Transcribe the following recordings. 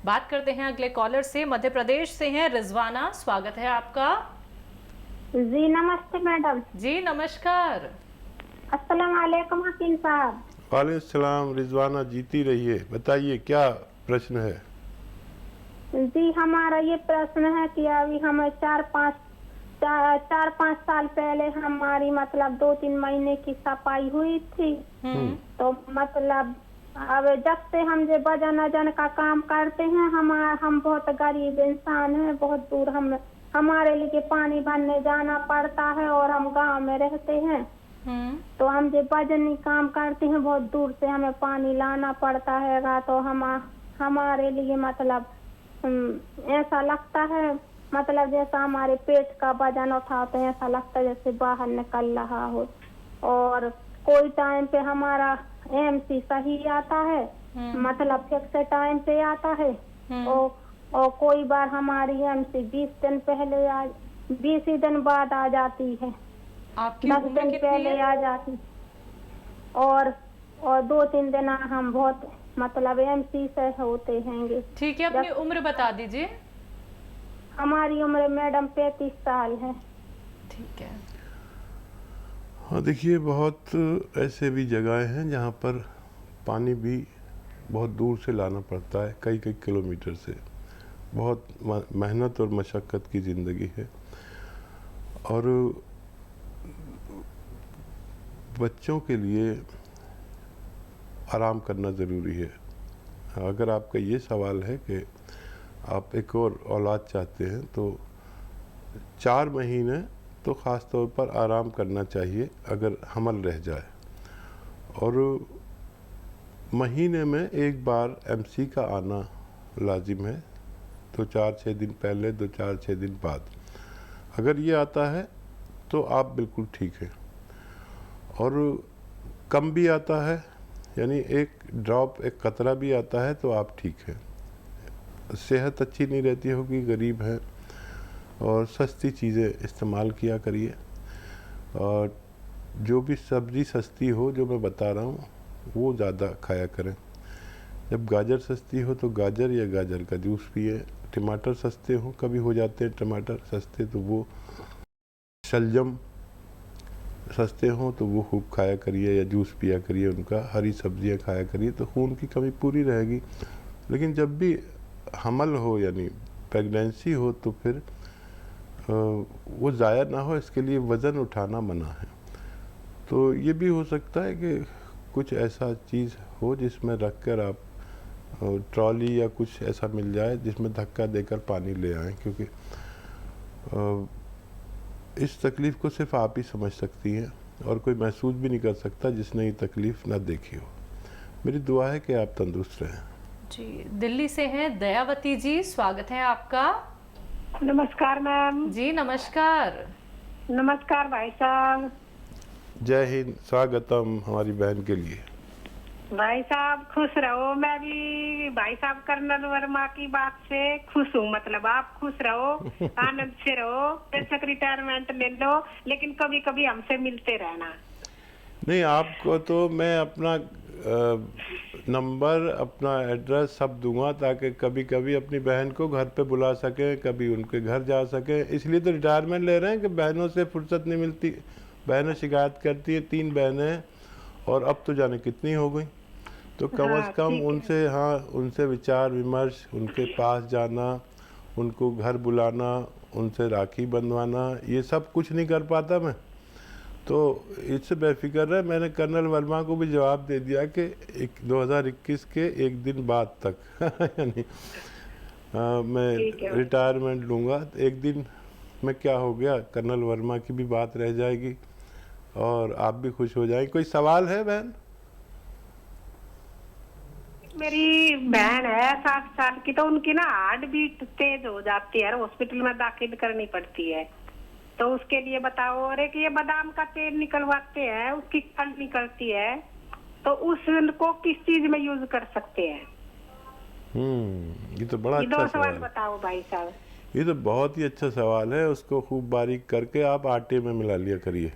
बात करते हैं अगले कॉलर से। मध्य प्रदेश से हैं रिजवाना, स्वागत है आपका। जी नमस्ते मैडम। जी नमस्कार। अस्सलाम वालेकुम हकीम साहब। वालेकुम सलाम रिजवाना, जीती रहिए। बताइए क्या प्रश्न है? जी हमारा ये प्रश्न है कि अभी हमें चार पाँच साल पहले हमारी मतलब 2-3 महीने की सफाई हुई थी। तो मतलब अब जब से हम जो वजन का काम करते हैं, हम बहुत गरीब इंसान हैं, बहुत दूर हमारे लिए पानी भरने जाना पड़ता है और हम गांव में रहते हैं। तो हम जो वजनी काम करते हैं बहुत दूर से हमें पानी लाना पड़ता है। तो हमारे लिए मतलब ऐसा लगता है, मतलब जैसा हमारे पेट का वजन उठाते हैं ऐसा लगता है जैसे बाहर निकल रहा हो। और कोई टाइम पे हमारा एमसी सही आता है, मतलब फिक्स टाइम पे आता है। और कोई बार हमारी एमसी 20 ही दिन बाद आ जाती है, आपकी 10 उम्र दिन कितनी पहले है? आ जाती। और 2-3 दिन हम बहुत मतलब एमसी से होते हैं। ठीक है, अपनी उम्र बता दीजिए। हमारी उम्र मैडम 35 साल है। ठीक है। हाँ देखिए, बहुत ऐसे भी जगहें हैं जहाँ पर पानी भी बहुत दूर से लाना पड़ता है, कई कई किलोमीटर से। बहुत मेहनत और मशक्क़त की ज़िंदगी है। और बच्चों के लिए आराम करना ज़रूरी है। अगर आपका ये सवाल है कि आप एक और औलाद चाहते हैं तो 4 महीने तो ख़ास तौर पर आराम करना चाहिए अगर हमल रह जाए। और महीने में एक बार एमसी का आना लाजिम है, 2-4-6 दिन पहले, 2-4-6 दिन बाद। अगर ये आता है तो आप बिल्कुल ठीक हैं। और कम भी आता है, यानी एक ड्रॉप, एक कतरा भी आता है तो आप ठीक हैं। सेहत अच्छी नहीं रहती होगी, गरीब हैं, और सस्ती चीज़ें इस्तेमाल किया करिए। और जो भी सब्ज़ी सस्ती हो, जो मैं बता रहा हूँ, वो ज़्यादा खाया करें। जब गाजर सस्ती हो तो गाजर या गाजर का जूस पिए। टमाटर सस्ते हो, कभी हो जाते हैं टमाटर सस्ते, तो वो शलजम सस्ते हों तो वो खूब खाया करिए या जूस पिया करिए उनका। हरी सब्जियां खाया करिए तो खून की कमी पूरी रहेगी। लेकिन जब भी हमल हो यानी प्रेगनेंसी हो तो फिर वो ज़ाया ना हो, इसके लिए वज़न उठाना मना है। तो ये भी हो सकता है कि कुछ ऐसा चीज़ हो जिसमें रख कर आप ट्रॉली या कुछ ऐसा मिल जाए जिसमें धक्का देकर पानी ले आएँ, क्योंकि इस तकलीफ़ को सिर्फ आप ही समझ सकती हैं और कोई महसूस भी नहीं कर सकता जिसने ये तकलीफ़ ना देखी हो। मेरी दुआ है कि आप तंदुरुस्त रहें। जी, दिल्ली से हैं दयावती जी, स्वागत है आपका। नमस्कार मैम। जी नमस्कार। नमस्कार भाई साहब। जय हिंद, स्वागतम हमारी बहन के लिए। भाई साहब खुश रहो। मैं भी भाई साहब कर्नल वर्मा की बात से खुश हूँ, मतलब आप खुश रहो, आनंद से रहो, बेशक रिटायरमेंट ले लो, लेकिन कभी कभी हमसे मिलते रहना। नहीं, आपको तो मैं अपना नंबर, अपना एड्रेस सब दूंगा ताकि कभी कभी अपनी बहन को घर पे बुला सकें, कभी उनके घर जा सकें। इसलिए तो रिटायरमेंट ले रहे हैं कि बहनों से फुर्सत नहीं मिलती। बहनें शिकायत करती है, 3 बहनें और अब तो जाने कितनी हो गई। तो कम से कम उनसे, हाँ, उनसे विचार विमर्श, उनके पास जाना, उनको घर बुलाना, उनसे राखी बंधवाना, ये सब कुछ नहीं कर पाता मैं। तो इससे बेफिक्र है, मैंने कर्नल वर्मा को भी जवाब दे दिया कि 2021 के 1 दिन बाद तक यानी मैं रिटायरमेंट लूँगा। एक दिन में क्या हो गया, कर्नल वर्मा की भी बात रह जाएगी और आप भी खुश हो जाएंगे। कोई सवाल है बहन? मेरी बहन है 60 साल की, तो उनकी ना हार्ट बीट तेज हो जाती है, हॉस्पिटल में दाखिल करनी पड़ती है। तो उसके लिए बताओ। और एक ये बादाम का तेल निकलवाते हैं, उसकी खंड निकलती है, तो उसको किस चीज में यूज कर सकते हैं? ये तो बड़ा ये अच्छा 2 सवाल सवाल बताओ भाई साहब। ये तो बहुत ही अच्छा सवाल है। उसको खूब बारीक करके आप आटे में मिला लिया करिए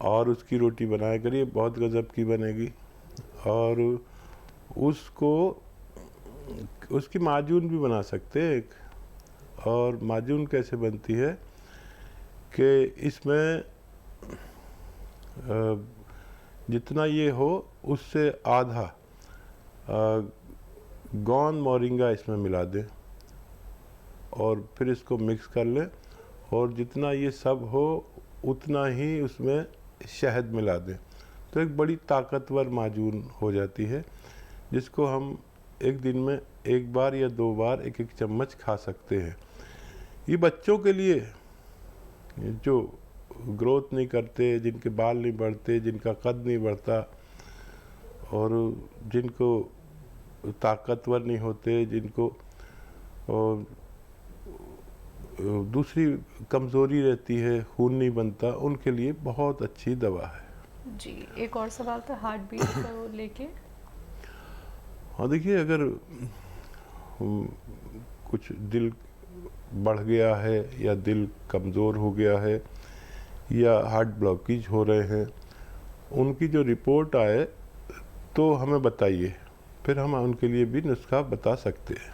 और उसकी रोटी बनाया करिए, बहुत गजब की बनेगी। और उसको उसकी माजून भी बना सकते हैं एक। और माजून कैसे बनती है कि इसमें जितना ये हो उससे आधा गौन मोरिंगा इसमें मिला दें और फिर इसको मिक्स कर लें, और जितना ये सब हो उतना ही उसमें शहद मिला दें, तो एक बड़ी ताकतवर माजून हो जाती है, जिसको हम एक दिन में एक बार या 2 बार एक एक चम्मच खा सकते हैं। ये बच्चों के लिए जो ग्रोथ नहीं करते, जिनके बाल नहीं बढ़ते, जिनका कद नहीं बढ़ता और जिनको ताकतवर नहीं होते, जिनको और दूसरी कमज़ोरी रहती है, खून नहीं बनता, उनके लिए बहुत अच्छी दवा है। जी, एक और सवाल था हार्ट बीट को लेके। हाँ देखिए, अगर कुछ दिल बढ़ गया है या दिल कमज़ोर हो गया है या हार्ट ब्लॉकेज हो रहे हैं, उनकी जो रिपोर्ट आए तो हमें बताइए, फिर हम उनके लिए भी नुस्खा बता सकते हैं।